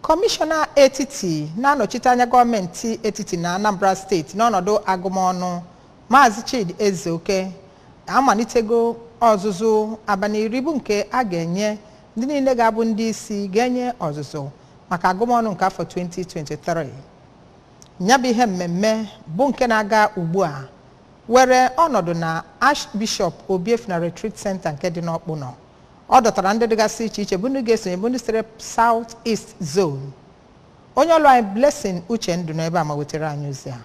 Kọmishọna etiti na-anọchite anya gọọmenti etiti na Anambra steeti n'ọnọdụ agụmọnụ Maazị Chidi Ezeoke amalitego ọzụzụ abalị 10 bụ nke a ga-enye ndị niile ga-abụ ndị isi ga-enye ọzụzụ maka agụmọnụ nke afọ 2023. Nyabụ ihe mmemme bụ nke na-aga ugbu a were ọnọdụ na Archbishop Obiefuna Retreat Center nke dị n'Ọkpụnọ. Ọ dọtara ndị dịgasị iche iche bụ ndị ga-esonye bụ ndị sitere South East Zone. Onye ọlụ anyị Blessing Uchendu n'ebe a ma wetara anyị ozi a.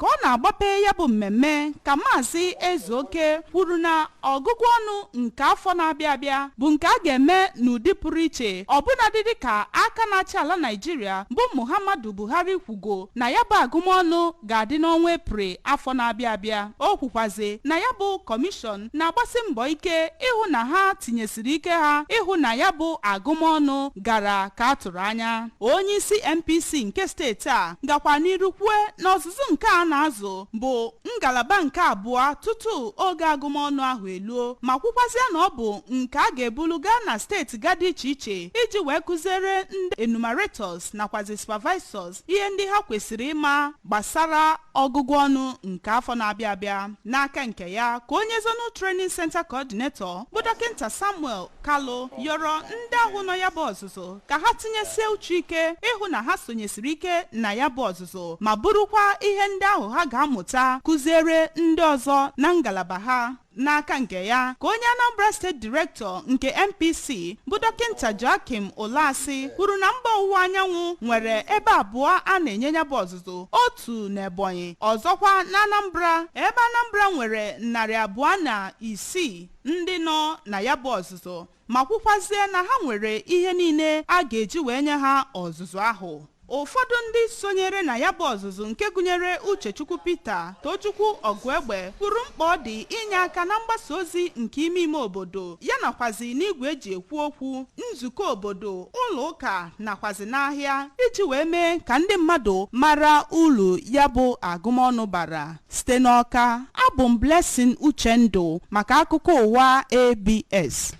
Ka ọ na-agbape ya bụ mmemme ka Maazị Ezeoke kwuru na ọgụgụ ọnụ nke afọ na-abịa abịa bụ nke a ga-eme n'ụdị pụrụ iche ọbụnadị dịka aka na-achị ala Naịjirịa bụ Muhammadu Buhari kwugo na ya bụ agụmọnụ ga-adị n'ọnwa Eprel afọ na-abịa abịa. O kwukwazi na ya bụ kọmishọn na-agbasi mbọ ike ịhụ na ha tinyesiri ike ha ịhụ na ya bụ agụmọnụ gara ka a tụrụ anya. Onye isi NPC nke steeti a gakwa n'iru kwue na ọzụzụ nke a na-azụ bụ ngalaba nke abụọ tutu oge agụmọnụ ahụ eluo ma kwukwazịa na ọ bụ nke a ga-ebulu gaa na steeti ga dị iche iche iji wee kụziere ndị enumerators nakwazi supervisors ihe ndị ha kwesịrị ịma gbasara ọgụgụ ọnụ nke afọ na-abịa abịa. N'aka nke ya ka onye Zonal Training Center Coordinator bụ Dọkịta Samuel Kalu yọrọ ndị ahụ nọ ya bụ ọzụzụ ka ha tinyesie uche ike ịhụ na ha sonyesiri ike na ya bụ ọzụzụ ma bụrụkwa ihe ndị ahụ ha ga-amụta kụziere ndị ọzọ na ngalaba ha. N'aka nke ya ka onye Anambra State Director nke NPC bụ Dọkịta Joakim Olasi kwuru na mba ọwụwa anyanwụ nwere ebe abụọ a na-enye ya bụ ọzụzụ, otu na Ebonyi ọzọkwa na Anambra, ebe Anambra nwere 206 ndị nọ na ya bụ ọzụzụ ma kwukwazie na ha nwere ihe niile a ga-eji wee nye ha ọzụzụ ahụ. Ụfọdụ ndị sonyere na ya bụ ọzụzụ nke gụnyere Uchechukwu Peter Tochukwu Ọgụegbe kwuru mkpa ọ dị inye aka na mgbasa ozi nke ime obodo ya nakwazi n'igwe eji ekwu okwu, nzukọ obodo, ụlọ ụka nakwazi n'ahịa iji wee mee ka ndị mmadụ mara uru ya bụ agụmọnụ bara. Site n'Ọka, abụ m Blessing Uchendu maka akụkọ ụwa ABS.